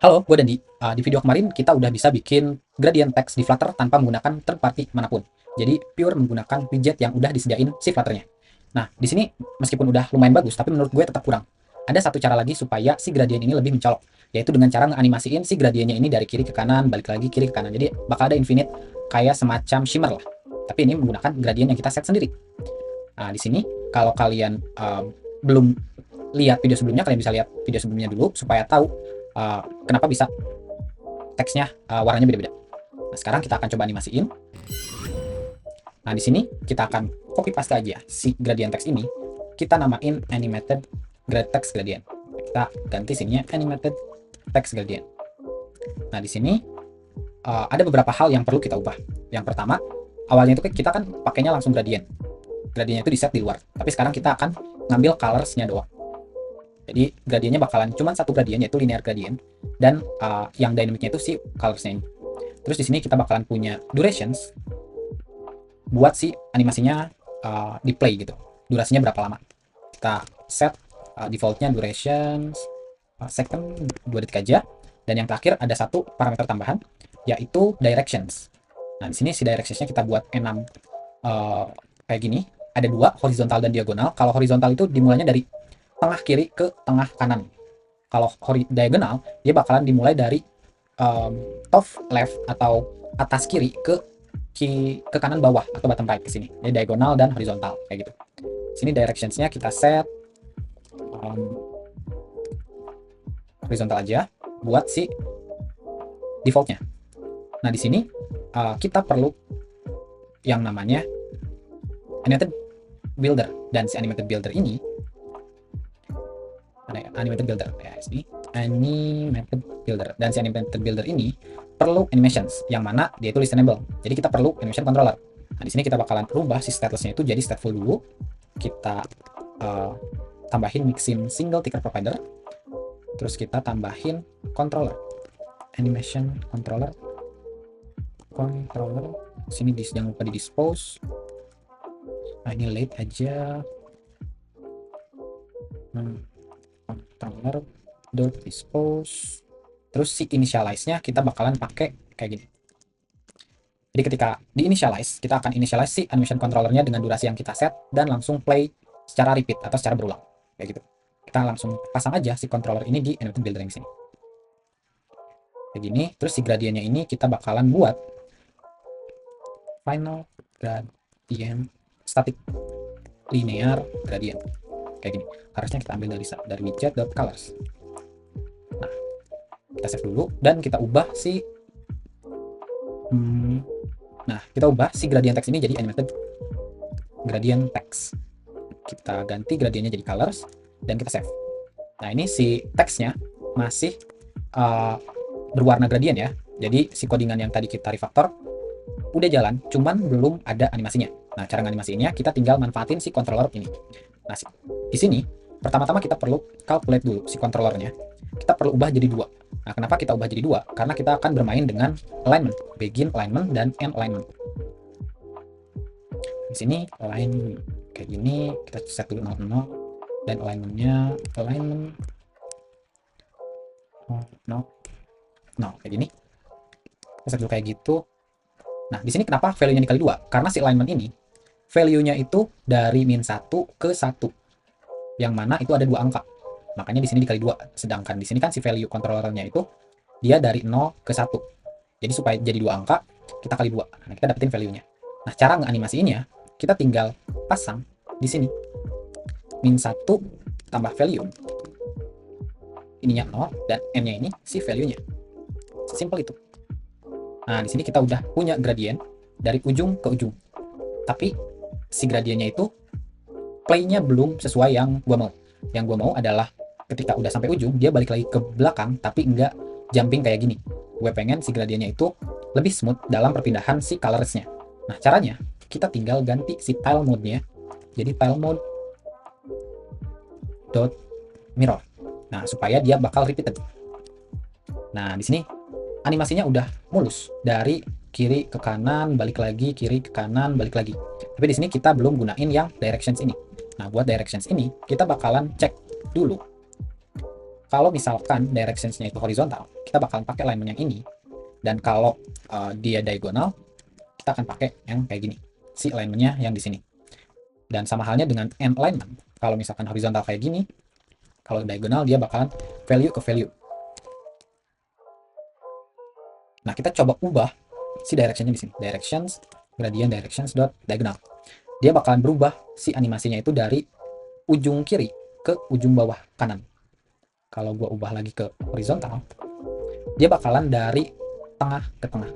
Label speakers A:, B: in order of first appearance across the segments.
A: Halo, gue Dandi. Di video kemarin kita udah bisa bikin gradient text di Flutter tanpa menggunakan third party manapun. Jadi pure menggunakan widget yang udah disediain si Flutter-nya. Nah, di sini meskipun udah lumayan bagus, tapi menurut gue tetap kurang. Ada satu cara lagi supaya si gradient ini lebih mencolok, yaitu dengan cara ngeanimasiin si gradiennya ini dari kiri ke kanan, balik lagi kiri ke kanan. Jadi bakal ada infinite kayak semacam shimmer lah. Tapi ini menggunakan gradient yang kita set sendiri. Nah, di sini kalau kalian belum lihat video sebelumnya, kalian bisa lihat video sebelumnya dulu supaya tahu kenapa bisa teksnya warnanya beda-beda. Nah, sekarang kita akan coba animasiin. Nah, di sini kita akan copy paste aja si gradient text ini. Kita namain animated text gradient. Kita ganti sininya animated text gradient. Nah, di sini ada beberapa hal yang perlu kita ubah. Yang pertama, awalnya itu kita kan pakainya langsung gradient. Gradientnya itu di set di luar. Tapi sekarang kita akan ngambil colorsnya doang. Jadi gradiennya bakalan cuma satu gradient, yaitu linear gradient, dan yang dynamicnya itu si colorsnya ini. Terus di sini kita bakalan punya durations buat si animasinya di play gitu. Durasinya berapa lama? Kita set defaultnya durations second 2 detik aja. Dan yang terakhir ada satu parameter tambahan, yaitu directions. Nah, di sini si directionsnya kita buat enam kayak gini. Ada dua, horizontal dan diagonal. Kalau horizontal itu dimulainya dari tengah kiri ke tengah kanan. Kalau diagonal, dia bakalan dimulai dari top left atau atas kiri ke kanan bawah atau bottom right ke sini. Jadi diagonal dan horizontal kayak gitu. Sini directionsnya kita set horizontal aja buat si defaultnya. Nah, di sini kita perlu yang namanya animated builder, dan si animated builder ini animated builder ya, animated builder, dan si animated builder ini perlu animations yang mana dia itu listenable. Jadi kita perlu animation controller. Nah, di sini kita bakalan rubah si statelessnya itu jadi stateful dulu. Kita tambahin mixin single ticker provider, terus kita tambahin controller, animation controller. Sini jangan lupa di dispose. Nah, ini late aja. Controller dot dispose. Terus si initialize-nya kita bakalan pakai kayak gini. Jadi ketika di initialize, kita akan initialize si animation controller-nya dengan durasi yang kita set dan langsung play secara repeat atau secara berulang kayak gitu. Kita langsung pasang aja si controller ini di animated builder yang sini. Kayak gini. Terus si gradiennya ini kita bakalan buat final gradient static linear gradient kayak gini. Harusnya kita ambil dari widget.colors. Nah, kita save dulu dan kita ubah si gradient text ini jadi animated gradient text. Kita ganti gradiennya jadi colors dan kita save. Nah, ini si teksnya masih berwarna gradient ya. Jadi si codingan yang tadi kita refactor udah jalan, cuman belum ada animasinya. Nah, cara animasinya kita tinggal manfaatin si controller ini. Nah, di sini pertama-tama kita perlu calculate dulu si controllernya. Kita perlu ubah jadi dua. Nah, kenapa kita ubah jadi dua? Karena kita akan bermain dengan alignment, begin alignment dan end alignment. Di sini align kayak gini, kita set dulu 00 dan alignmentnya alignment kayak gini. Kita set dulu kayak gitu. Nah, di sini kenapa value-nya dikali 2? Karena si alignment ini value-nya itu dari min 1 ke 1. Yang mana itu ada 2 angka. Makanya di sini dikali 2. Sedangkan di sini kan si value controllernya itu dia dari 0 ke 1. Jadi supaya jadi 2 angka, kita kali 2. Nah, kita dapetin value-nya. Nah, cara ngeanimasiinnya, kita tinggal pasang di sini. Min 1 tambah value. Ininya 0 dan n-nya ini si value-nya. Sesimpel itu. Nah, di sini kita udah punya gradient dari ujung ke ujung. Tapi si gradiennya itu play-nya belum sesuai yang gua mau. Yang gua mau adalah ketika udah sampai ujung, dia balik lagi ke belakang tapi enggak jumping kayak gini. Gue pengen si gradiennya itu lebih smooth dalam perpindahan si colors-nya. Nah, caranya kita tinggal ganti si tile mode-nya jadi tile mode dot mirror. Nah, supaya dia bakal repeated. Nah, di sini animasinya udah mulus dari kiri ke kanan, balik lagi, kiri ke kanan, balik lagi. Tapi di sini kita belum gunain yang directions ini. Nah, buat directions ini kita bakalan cek dulu. Kalau misalkan directionsnya itu horizontal, kita kita bakalan pakai alignment yang ini. Dan kalau dia diagonal, kita akan pakai yang kayak gini, si alignmentnya yang di sini. Dan sama halnya dengan end alignment, kalau misalkan horizontal kayak gini, kalau diagonal dia bakalan value ke value. Nah, kita coba ubah si directionnya di sini, directions gradient directions dot diagonal. Dia bakalan berubah si animasinya itu dari ujung kiri ke ujung bawah kanan. Kalau gua ubah lagi ke horizontal, dia bakalan dari tengah ke tengah.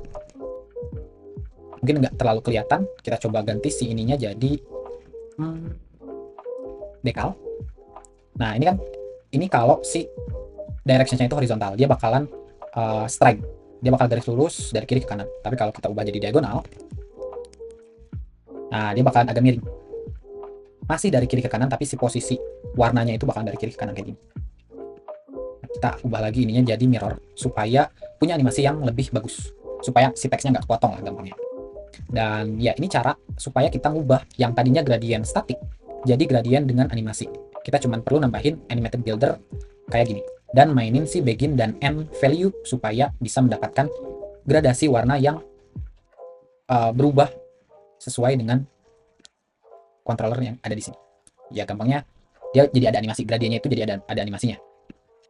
A: Mungkin nggak terlalu kelihatan, kita coba ganti si ininya jadi dekal. Nah, ini kan, ini kalau si direction-nya itu horizontal, dia bakalan strike, dia bakal garis lurus dari kiri ke kanan. Tapi kalau kita ubah jadi diagonal, nah dia bakalan agak miring, masih dari kiri ke kanan, tapi si posisi warnanya itu bakalan dari kiri ke kanan kayak gini. Kita ubah lagi ininya jadi mirror, supaya punya animasi yang lebih bagus, supaya si teksnya nggak kepotong lah gampangnya. Dan ya, ini cara supaya kita ngubah yang tadinya gradient statik jadi gradient dengan animasi. Kita cuma perlu nambahin animated builder kayak gini, dan mainin si begin dan end value supaya bisa mendapatkan gradasi warna yang berubah sesuai dengan controller yang ada di sini. Ya gampangnya, dia jadi ada animasi, gradiennya itu jadi ada animasinya.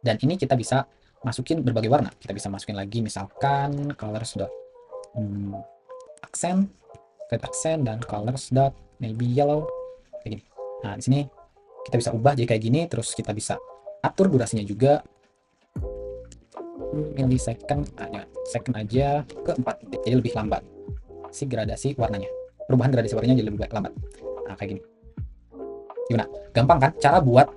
A: Dan ini kita bisa masukin berbagai warna. Kita bisa masukin lagi misalkan colors dot accent, red accent, dan colors dot maybe yellow kayak gini. Nah, di sini kita bisa ubah jadi kayak gini, terus kita bisa atur durasinya juga, millisecond aja ke 4 detik, jadi lebih lambat si gradasi warnanya, perubahan gradasi warnanya jadi lebih lambat. Nah, kayak gini. Gimana? Gampang kan cara buat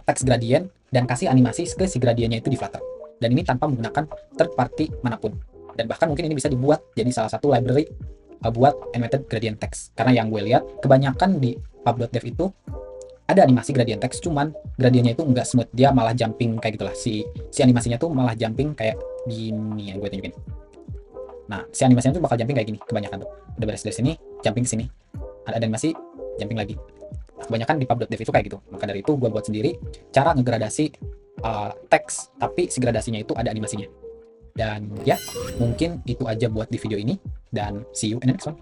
A: teks gradient dan kasih animasi ke si gradiennya itu di Flutter. Dan ini tanpa menggunakan third party manapun. Dan bahkan mungkin ini bisa dibuat jadi salah satu library buat animated gradient text. Karena yang gue lihat kebanyakan di pub.dev itu ada animasi gradient text, cuman gradiennya itu nggak smooth, dia malah jumping kayak gitulah. Si animasinya tuh malah jumping kayak gini ya, gue tunjukin. Nah, si animasinya tuh bakal jumping kayak gini kebanyakan tuh. Udah beres dari sini, jumping ke sini. Ada animasi, jumping lagi. Nah, kebanyakan di pub.dev itu kayak gitu. Maka dari itu gue buat sendiri cara ngegradasi teks, tapi si gradasinya itu ada animasinya. Dan ya, mungkin itu aja buat di video ini, dan see you in the next one.